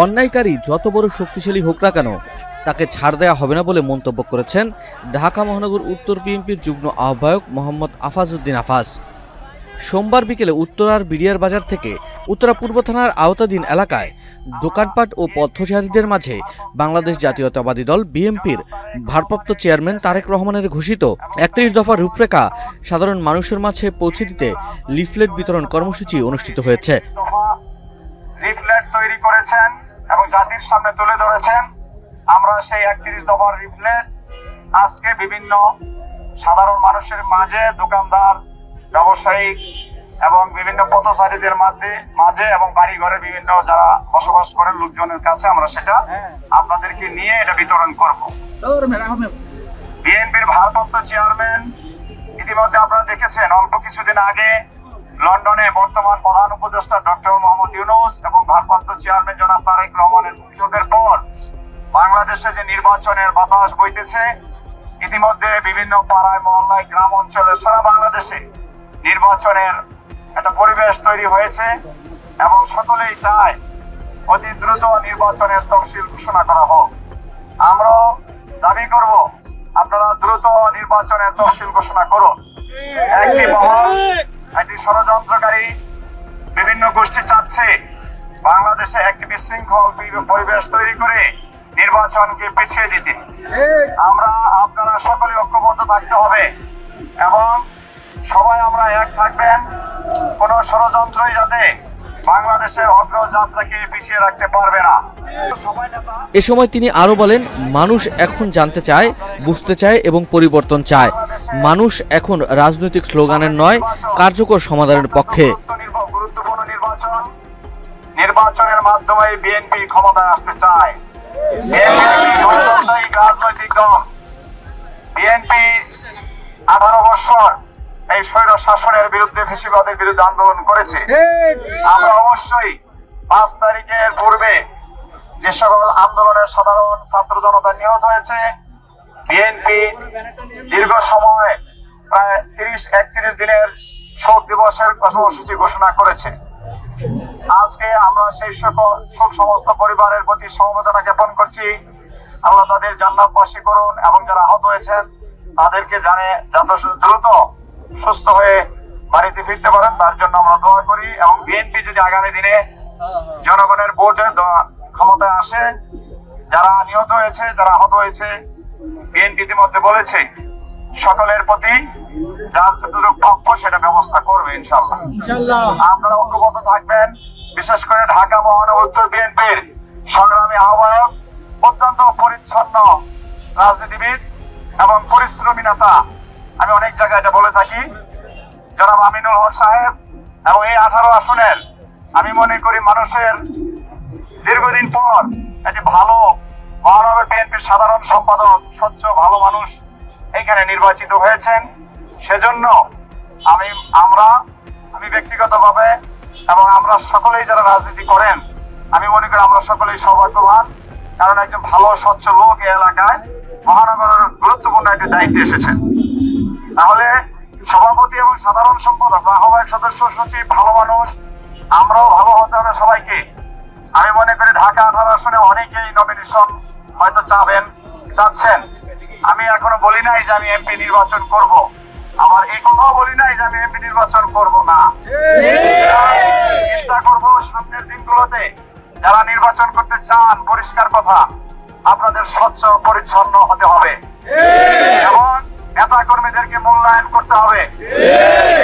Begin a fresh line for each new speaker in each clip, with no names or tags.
অন্যায়কারী যত বড় শক্তিশালী হোক না কেন তাকে ছাড় দেওয়া হবে না বলে মন্তব্য করেছেন ঢাকা মহানগর উত্তর বিএনপির যুগ্ম আহ্বায়ক মোহাম্মদ আফাজ উদ্দিন আফাজ। সোমবার বিকেলে উত্তরার বিডিআর বাজার থেকে উত্তরা পূর্ব থানার আওতাধীন এলাকায় দোকানপাট ও পথচারীদের মাঝে বাংলাদেশ জাতীয়তাবাদী দল বিএনপির ভারপ্রাপ্ত চেয়ারম্যান তারেক রহমানের ঘোষিত ৩১ দফার রূপরেখা সাধারণ মানুষের মাঝে পৌঁছে দিতে লিফলেট বিতরণ কর্মসূচি অনুষ্ঠিত হয়েছে।
লিফলেট তৈরি করেছেন এবং জাতির সামনে তুলে ধরেছেন। আমরা সেই ৩১ দফার লিফলেট আজকে বিভিন্ন সাধারণ মানুষের মাঝে, দোকানদার, ব্যবসায়িক এবং বিভিন্ন পথচারীদের মাঝে এবং বাড়ি ঘরে বিভিন্ন যারা বসবাস করেন লোকজনের কাছে আমরা সেটা আপনাদেরকে নিয়ে এটা বিতরণ করব। বিএনপির ভারপ্রাপ্ত চেয়ারম্যান ইতিমধ্যে আপনারা দেখেছেন অল্প কিছুদিন আগে লন্ডনে বর্তমান প্রধান উপদেষ্টা ডক্টর মোহাম্মদ ইউনূস এবং ভারপ্রাপ্ত চেয়ারম্যান জনাব তারেক রহমানের বৈঠকের পর বাংলাদেশে যে নির্বাচনের বাতাস বইতেছে, ইতিমধ্যে বিভিন্ন পাড়ায় মহল্লায় গ্রাম অঞ্চলে সারা বাংলাদেশে নির্বাচনের একটা পরিবেশ তৈরি হয়েছে এবং সকলেই চায় অতি দ্রুত নির্বাচনের তফসিল ঘোষণা করা হোক। আমরা দাবি করব আপনারা দ্রুত নির্বাচনের তফসিল ঘোষণা করুন। একটি মহল, একটি ষড়যন্ত্রকারী বিভিন্ন গোষ্ঠী চাচ্ছে বাংলাদেশে একটি বিশৃঙ্খল পরিবেশ তৈরি করে নির্বাচনকে পিছিয়ে দিতে। আপনারা সকলে ঐক্যবদ্ধ থাকতে হবে এবং সবাই আমরা এক থাকবেন। কোন ষড়যন্ত্রই যাতে বাংলাদেশের অগ্রযাত্রাকে পিছিয়ে রাখতে পারবে না।
এ সময় তিনি আরো বলেন, মানুষ এখন জানতে চায়, বুঝতে চায় এবং পরিবর্তন চায়। মানুষ এখন রাজনৈতিক স্লোগানের নয়, কার্যকর সমাধানের পক্ষে।
গুরুত্বপূর্ণ নির্বাচনের মাধ্যমে বিএনপি ক্ষমতায় আসতে চায়। রাজনৈতিক দল বিএনপি 18 বছর এই স্বৈর শাসনের বিরুদ্ধে, ফ্যাসিবাদের বিরুদ্ধে আন্দোলন করেছে। আমরা অবশ্যই 5 তারিখের পূর্বে যে সকল আন্দোলনের সাধারণ ছাত্র জনতা নিহত হয়েছে, বিএনপি দীর্ঘ সময় প্রায় 30-31 দিনের শোক দিবসের কর্মসূচি ঘোষণা করেছে। আজকে আমরা সেই সকল শোক সমস্ত পরিবারের প্রতি সমবেদনা জ্ঞাপন করছি। আল্লাহ তাদের জান্নাতবাসী করুন এবং যারা আহত হয়েছেন তাদেরকে যত দ্রুত সুস্থ হয়ে বাড়িতে ফিরতে পারেন তার জন্য আমরা দোয়া করি। এবং বিএনপি যদি আগামী দিনে জনগণের ভোটে ক্ষমতায় আসে, যারা নিহত হয়েছে, যারা আহত হয়েছে, বিএনপি ইতিমধ্যে বলেছে সকলের প্রতি যার যতটুকু প্রাপ্য সেটা ব্যবস্থা করবে ইনশাআল্লাহ। আপনারা ঐক্যবদ্ধ থাকবেন। বিশেষ করে ঢাকা মহানগর উত্তর বিএনপির সংগ্রামী আহ্বায়ক, অত্যন্ত পরিচ্ছন্ন রাজনীতিবিদ এবং পরিশ্রমী নেতা, আমি অনেক জায়গায় এটা বলে থাকি, জনাব আমিনুল হক সাহেব এবং এই 18 আসনের আমি মনে করি মানুষের দীর্ঘদিন পর একটি ভালো মহানগর বিএনপির সাধারণ সম্পাদক, স্বচ্ছ ভালো মানুষ এখানে নির্বাচিত হয়েছেন। সেজন্য আমি ব্যক্তিগতভাবে এবং আমরা সকলেই যারা রাজনীতি করেন, আমি মনে করি আমরা সকলেই সৌভাগ্যবান, কারণ একজন ভালো স্বচ্ছ লোক এই এলাকায় মহানগরের গুরুত্বপূর্ণ একটি দায়িত্বে এসেছেন। তাহলে সভাপতি এবং সাধারণ সম্পাদক, আহ্বায়ক, সদস্য সচিব ভালো মানুষ, আমরাও ভালো হতে হবে সবাইকে। আমি মনে করি ঢাকা 18 আসনে অনেকেই নমিনেশন হয়তো চাচ্ছেন। আমি এখনো বলি নাই যে আমি এমপি নির্বাচন করব, আমার এই কথাও বলি নাই যে আমি এমপি নির্বাচন করব না। চিন্তা করব সামনের দিনগুলোতে যারা নির্বাচন করতে চান, পরিষ্কার কথা, আপনাদের স্বচ্ছ পরিচ্ছন্ন হতে হবে এবং নেতা কর্মীদেরকে মূল্যায়ন করতে হবে।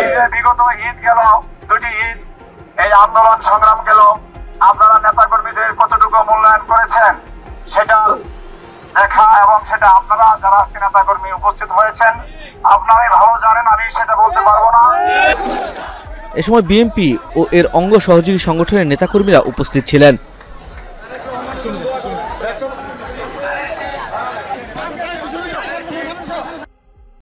এই যে বিগত ঈদ গেল, 2টি ঈদ, এই আন্দোলন সংগ্রাম গেল, আপনারা নেতা কর্মীদের কতটুকু মূল্যায়ন করেছেন সেটা দেখা এবং সেটা আপনারা যারা আজকে নেতা কর্মী উপস্থিত হয়েছেন আপনারাই ভালো জানেন, আমি সেটা বলতে পারবো না।
এ সময় বিএনপি ও এর অঙ্গ সহযোগী সংগঠনের নেতাকর্মীরা উপস্থিত ছিলেন।